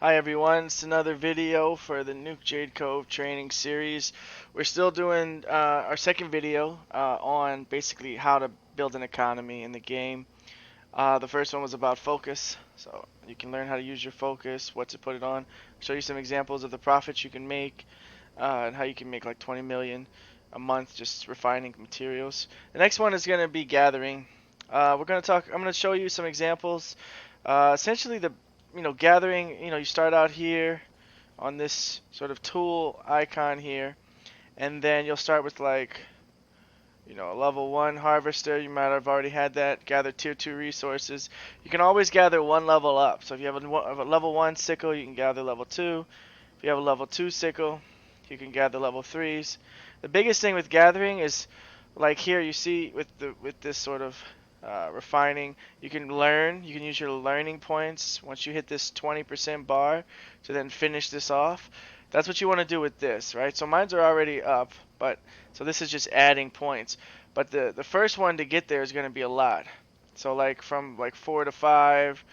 Hi everyone, it's another video for the Nuke Jade Cove training series. We're still doing our second video on basically how to build an economy in the game. The first one was about focus, so you can learn how to use your focus, what to put it on, show you some examples of the profits you can make, and how you can make like 20 million a month just refining materials. The next one is going to be gathering. I'm going to show you some examples. Essentially gathering, you start out here on this sort of tool icon here, and then you'll start with like, a level 1 harvester. You might have already had that. Gather tier 2 resources. You can always gather one level up. So if you have a level 1 sickle, you can gather level 2. If you have a level 2 sickle, you can gather level 3s. The biggest thing with gathering is, like here you see with this sort of refining, you can use your learning points once you hit this 20% bar to then finish this off. That's what you want to do with this, right? So mines are already up, but so this is just adding points. But the first one to get there is going to be a lot. So like from like 4 to 5,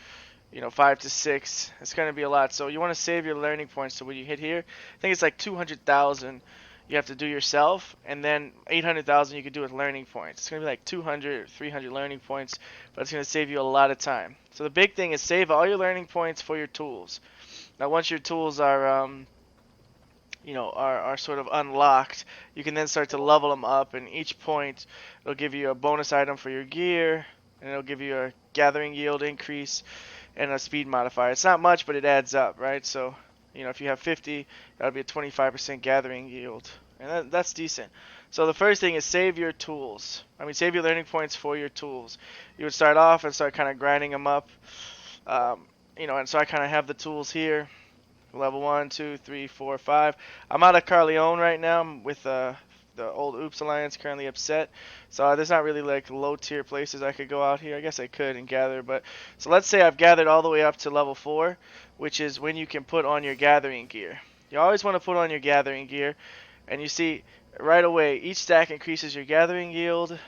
5 to 6, it's going to be a lot. So you want to save your learning points. So when you hit here, I think it's like 200,000 you have to do yourself, and then 800,000 you can do with learning points. It's going to be like 200 or 300 learning points, but it's going to save you a lot of time. So the big thing is save all your learning points for your tools. Now once your tools are sort of unlocked, you can then start to level them up, and each point it'll give you a bonus item for your gear, and it'll give you a gathering yield increase and a speed modifier. It's not much, but it adds up, right? So if you have 50, that'll be a 25% gathering yield, and that's decent. So the first thing is save your tools. Save your learning points for your tools. You would start off and start kind of grinding them up, and so I kind of have the tools here. Level 1, 2, 3, 4, 5. I'm out of Carleone right now. I'm with the old Oops Alliance, currently upset. So there's not really like low tier places I could go out here. I guess I could and gather, but so let's say I've gathered all the way up to level 4, which is when you can put on your gathering gear. You always want to put on your gathering gear, and you see right away each stack increases your gathering yield,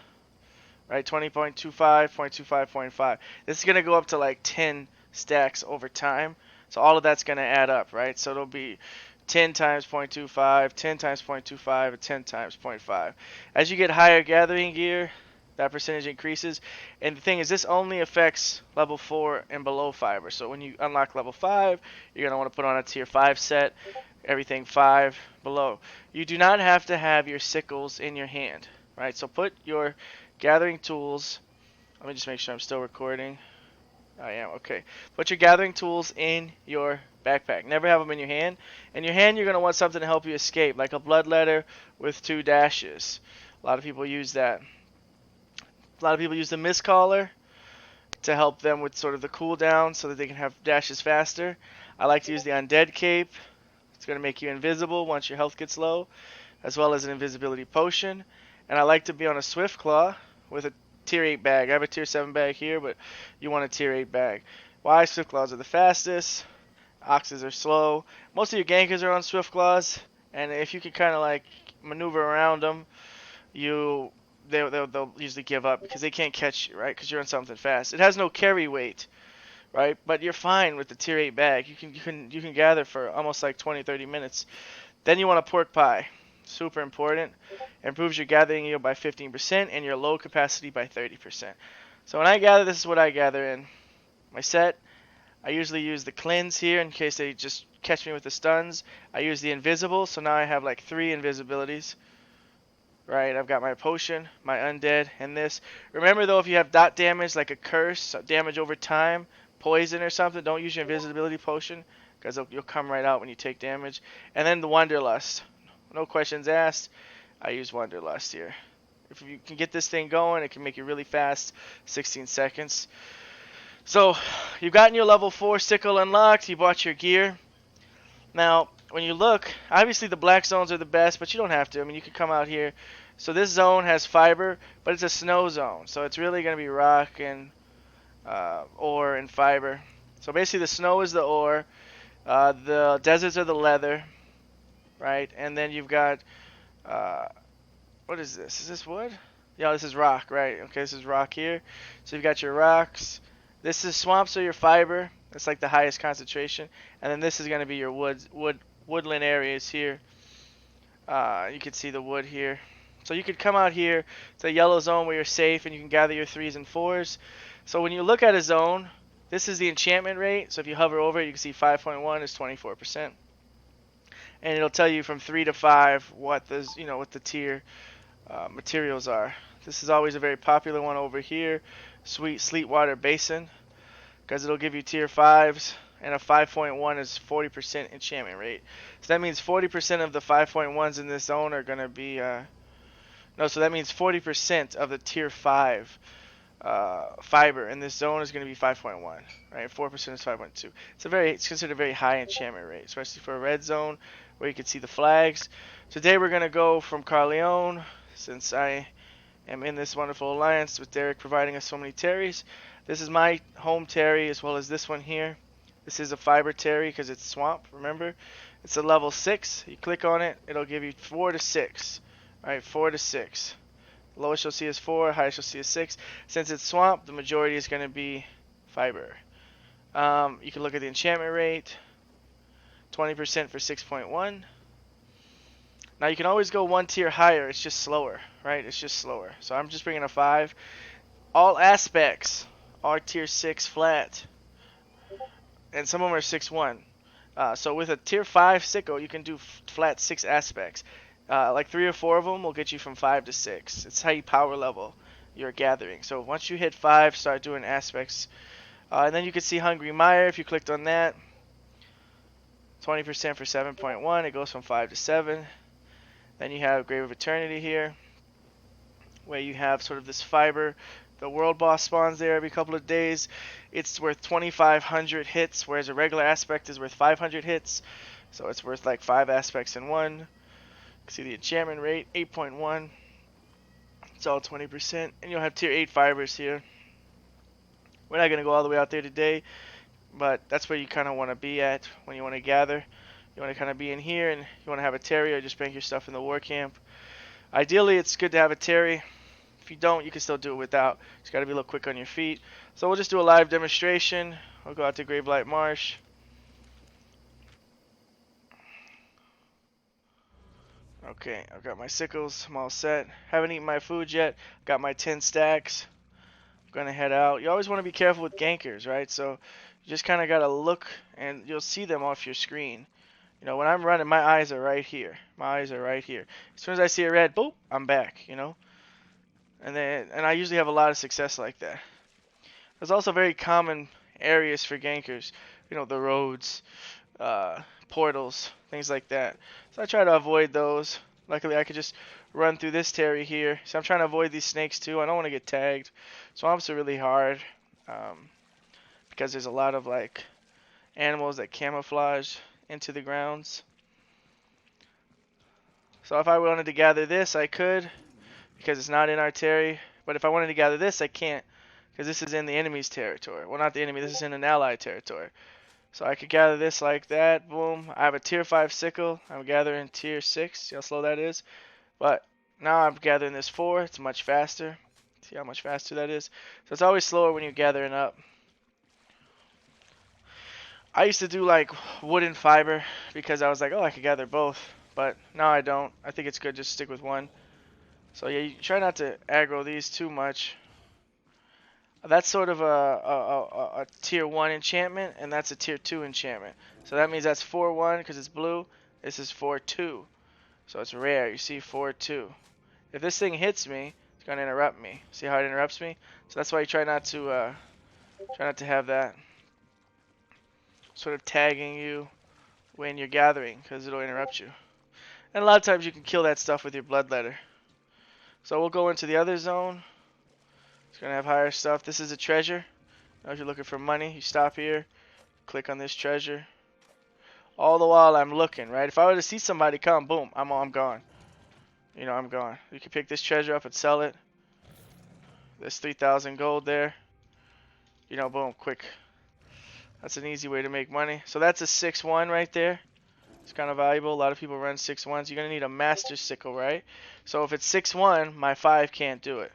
right? 20.25, 0.25, 0.5. This is gonna go up to like 10 stacks over time. So all of that's going to add up, right? So it'll be 10 times 0.25, 10 times 0.25, and 10 times 0.5. As you get higher gathering gear, that percentage increases. And the thing is, this only affects level 4 and below fiber. So when you unlock level 5, you're going to want to put on a tier 5 set, everything 5 below. You do not have to have your sickles in your hand, right? So put your gathering tools. Let me just make sure I'm still recording. I am, okay. Put your gathering tools in your backpack. Never have them in your hand. In your hand, you're going to want something to help you escape, like a bloodletter with 2 dashes. A lot of people use that. A lot of people use the mist collar to help them with sort of the cooldown so that they can have dashes faster. I like to use the undead cape. It's going to make you invisible once your health gets low, as well as an invisibility potion. And I like to be on a swift claw with a tier 8 bag. I have a tier 7 bag here, but you want a tier 8 bag. Why? Swift claws are the fastest. Oxes are slow. Most of your gankers are on swift claws, and if you can kind of like maneuver around them, they'll usually give up because they can't catch you, right? Because you're on something fast. It has no carry weight, right? But you're fine with the tier 8 bag. You can gather for almost like 20-30 minutes. Then you want a pork pie. Super important. Improves your gathering yield by 15% and your load capacity by 30%. So when I gather, this is what I gather in my set. I usually use the cleanse here in case they just catch me with the stuns. I use the invisible, so now I have like 3 invisibilities. Right, I've got my potion, my undead, and this. Remember though, if you have dot damage like a curse, damage over time, poison or something, don't use your invisibility potion because you'll come right out when you take damage. And then the Wanderlust. No questions asked. I use Wanderlust here. If you can get this thing going, it can make it really fast, 16 seconds. So, you've gotten your level 4 sickle unlocked, you bought your gear. Now, when you look, obviously the black zones are the best, but you don't have to. You can come out here. So this zone has fiber, but it's a snow zone. So it's really going to be rock and ore and fiber. So basically the snow is the ore, the deserts are the leather, right? And then you've got, what is this? Is this wood? Yeah, this is rock, right? Okay, this is rock here. So you've got your rocks. This is swamps are your fiber. It's like the highest concentration. And then this is going to be your woodland areas here. You can see the wood here. So you could come out here to a yellow zone where you're safe and you can gather your 3s and 4s. So when you look at a zone, this is the enchantment rate. So if you hover over it, you can see 5.1 is 24%. And it'll tell you from 3 to 5 what what the tier materials are. This is always a very popular one over here, Sweet Sleetwater Basin, because it'll give you tier 5s, and a 5.1 is 40% enchantment rate. So that means 40% of the 5.1s in this zone are going to be, so that means 40% of the tier 5 fiber in this zone is going to be 5.1, right? 4% is 5.2. It's considered a very high enchantment rate, especially for a red zone where you can see the flags. Today we're going to go from Carleone, since I am in this wonderful alliance with Derek providing us so many terries. This is my home terry as well as this one here. This is a fiber terry because it's swamp, remember? It's a level 6. You click on it, it'll give you 4 to 6. Alright, 4 to 6. Lowest you'll see is 4, highest you'll see is 6. Since it's swamp, the majority is going to be fiber. You can look at the enchantment rate, 20% for 6.1. Now you can always go one tier higher, it's just slower, right? It's just slower. So I'm just bringing a 5. All aspects are tier 6 flat, and some of them are 6.1. So with a tier 5 sicko, you can do flat 6 aspects. Like 3 or 4 of them will get you from 5 to 6. It's how you power level your gathering. So once you hit 5, start doing aspects. And then you can see Hungry Mire if you clicked on that. 20% for 7.1. It goes from 5 to 7. Then you have Grave of Eternity here, where you have sort of this fiber. The world boss spawns there every couple of days. It's worth 2,500 hits, whereas a regular aspect is worth 500 hits. So it's worth like 5 aspects in one. See the enchantment rate, 8.1. It's all 20%. And you'll have tier 8 fibers here. We're not going to go all the way out there today, but that's where you kind of want to be at when you want to gather. You want to kind of be in here, and you want to have a terry or just bank your stuff in the war camp. Ideally, it's good to have a terry. If you don't, you can still do it without. Just got to be a little quick on your feet. So we'll just do a live demonstration. We'll go out to Gravelight Marsh. Okay, I've got my sickles. I'm all set. Haven't eaten my food yet. Got my 10 stacks. I'm going to head out. You always want to be careful with gankers, right? So you just kind of got to look, and you'll see them off your screen. You know, when I'm running, my eyes are right here. My eyes are right here. As soon as I see a red, boop, I'm back, you know? And I usually have a lot of success like that. There's also very common areas for gankers. You know, the roads, portals, things like that. So I try to avoid those. Luckily, I could just run through this terry here. So I'm trying to avoid these snakes too. I don't want to get tagged. Swamps are really hard because there's a lot of like animals that camouflage into the grounds. So if I wanted to gather this, I could, because it's not in our terry. But if I wanted to gather this, I can't, because this is in the enemy's territory. Well, not the enemy, this is in an allied territory. So I could gather this like that, boom. I have a tier 5 sickle. I'm gathering tier 6. See how slow that is? But now I'm gathering this 4. It's much faster. See how much faster that is? So it's always slower when you're gathering up. I used to do like wood and fiber because I was like, oh, I could gather both. But now I don't. I think it's good just stick with one. So yeah, you try not to aggro these too much. That's sort of a tier 1 enchantment, and that's a tier 2 enchantment. So that means that's 4-1 because it's blue. This is 4-2. So it's rare. You see 4-2. If this thing hits me, it's going to interrupt me. See how it interrupts me? So that's why you try not to have that sort of tagging you when you're gathering, because it'll interrupt you. And a lot of times you can kill that stuff with your bloodletter. So we'll go into the other zone. It's going to have higher stuff. This is a treasure. Now if you're looking for money, you stop here, click on this treasure. All the while I'm looking, right? If I were to see somebody come, boom, I'm gone. You know, I'm gone. You can pick this treasure up and sell it. There's 3,000 gold there. You know, boom, quick. That's an easy way to make money. So that's a 6-1 right there. It's kind of valuable. A lot of people run 6-1s. You're going to need a master sickle, right? So if it's 6-1, my 5 can't do it.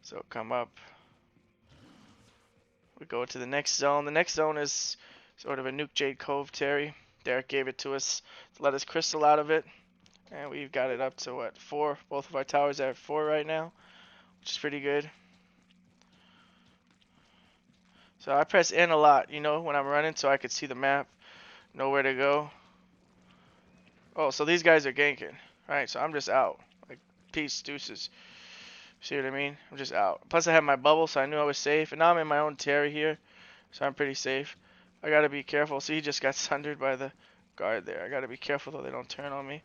So come up. We go to the next zone. The next zone is sort of a Nuke Jade Cove Terry. Derek gave it to us to let us crystal out of it. And we've got it up to what, 4? Both of our towers are at 4 right now, which is pretty good. So I press N a lot, you know, when I'm running so I could see the map, know where to go. Oh, so these guys are ganking. Alright, so I'm just out. Like, peace, deuces. See what I mean? I'm just out. Plus I have my bubble, so I knew I was safe. And now I'm in my own Terry here, so I'm pretty safe. I gotta be careful. See, he just got sundered by the guard there. I gotta be careful though they don't turn on me.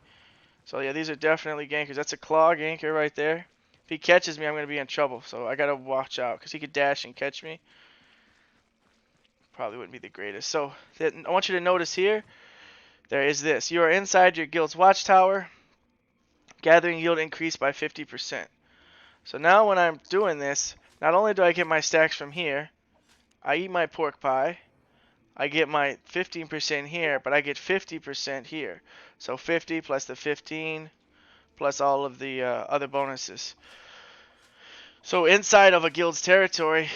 So yeah, these are definitely gankers. That's a claw ganker right there. If he catches me, I'm gonna be in trouble. So I gotta watch out, because he could dash and catch me. Probably wouldn't be the greatest. So I want you to notice here, there is this. You are inside your guild's watchtower. Gathering yield increased by 50%. So now when I'm doing this, not only do I get my stacks from here, I eat my pork pie, I get my 15% here, but I get 50% here. So 50 plus the 15 plus all of the other bonuses. So inside of a guild's territory,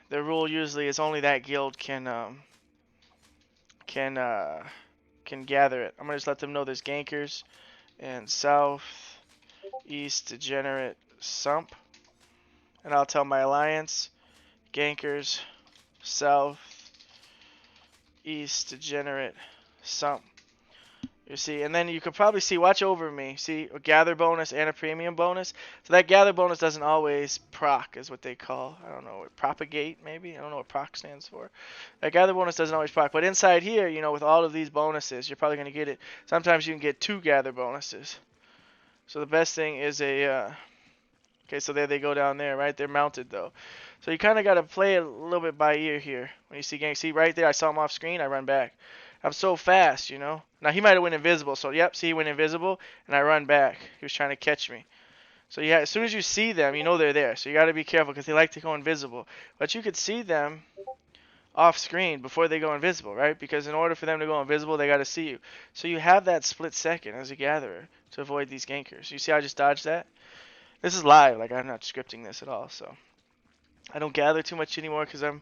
the rule usually is only that guild can gather it. I'm gonna just let them know there's gankers and south, east, degenerate, sump, and I'll tell my alliance, gankers, south, east, degenerate, sump. You see, and then you could probably see, watch over me, see a gather bonus and a premium bonus. So that gather bonus doesn't always proc, is what they call, I don't know, propagate maybe? I don't know what proc stands for. That gather bonus doesn't always proc, but inside here, you know, with all of these bonuses, you're probably going to get it. Sometimes you can get 2 gather bonuses. So the best thing is a, okay, so there they go down there, right? They're mounted though. So you kind of got to play it a little bit by ear here. When you see gang, see right there, I saw him off screen, I run back. I'm so fast, you know. Now he might have went invisible, so yep, see he went invisible, and I run back. He was trying to catch me. So yeah, as soon as you see them, you know they're there. So you got to be careful because they like to go invisible. But you could see them off screen before they go invisible, right? Because in order for them to go invisible, they got to see you. So you have that split second as a gatherer to avoid these gankers. You see how I just dodged that? This is live, like I'm not scripting this at all. So I don't gather too much anymore because I'm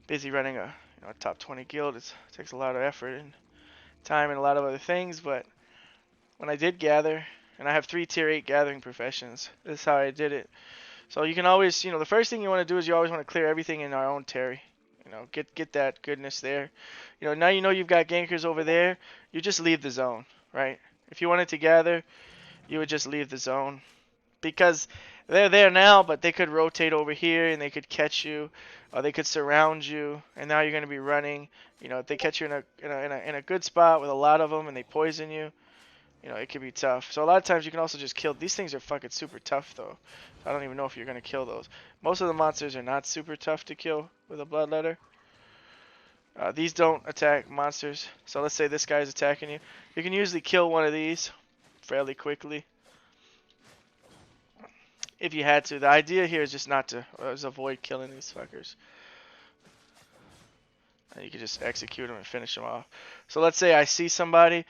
busy running a top 20 guild. It takes a lot of effort and time and a lot of other things, but when I did gather, and I have 3 tier 8 gathering professions, this is how I did it. So you can always, the first thing you want to do is you always want to clear everything in our own terry. Get that goodness there. Now you've got gankers over there, you just leave the zone, right? If you wanted to gather, you would just leave the zone. Because they're there now, but they could rotate over here and they could catch you, or they could surround you, and now you're going to be running. If they catch you in a good spot with a lot of them and they poison you, it could be tough. So a lot of times you can also just kill. These things are fucking super tough though. I don't even know if you're going to kill those. Most of the monsters are not super tough to kill with a bloodletter. These don't attack monsters. So let's say this guy's attacking you. You can usually kill one of these fairly quickly, if you had to. The idea here is just not to, is avoid killing these fuckers. And you can just execute them and finish them off. So let's say I see somebody,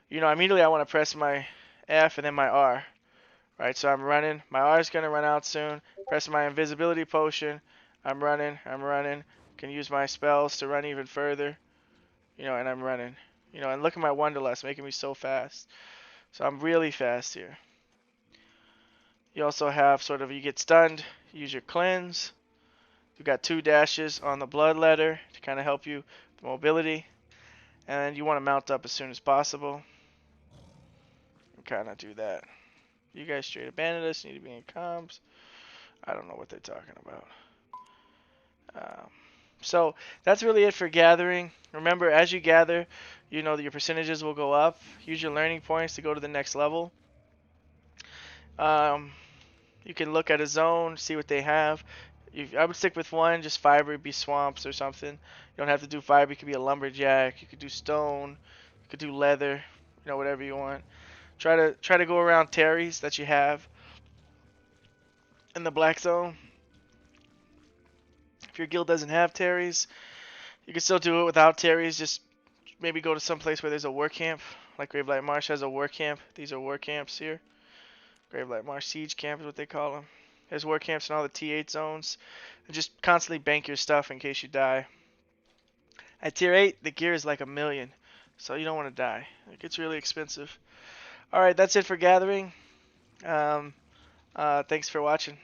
immediately I want to press my F and then my R. Right, so I'm running. My R is going to run out soon. Press my invisibility potion. I'm running. Can use my spells to run even further. And I'm running. And look at my Wonderlust making me so fast. So I'm really fast here. You also have you get stunned, use your cleanse. You've got 2 dashes on the bloodletter to kind of help you with mobility. And you want to mount up as soon as possible. And kind of do that. You guys straight abandoned us, need to be in comms. I don't know what they're talking about. So that's really it for gathering. Remember, as you gather, that your percentages will go up. Use your learning points to go to the next level. You can look at a zone, see what they have. I would stick with one, just fiber, be swamps or something. You don't have to do fiber, you could be a lumberjack, you could do stone, you could do leather, whatever you want. Try to go around terries that you have in the black zone. If your guild doesn't have terries, you can still do it without terries. Just maybe go to some place where there's a war camp, like Gravelight Marsh has a war camp. These are war camps here. Gravelight Marsh Siege Camp is what they call them. There's war camps in all the T8 zones. And just constantly bank your stuff in case you die. At tier 8, the gear is like 1,000,000, so you don't want to die. It gets really expensive. Alright, that's it for gathering. Thanks for watching.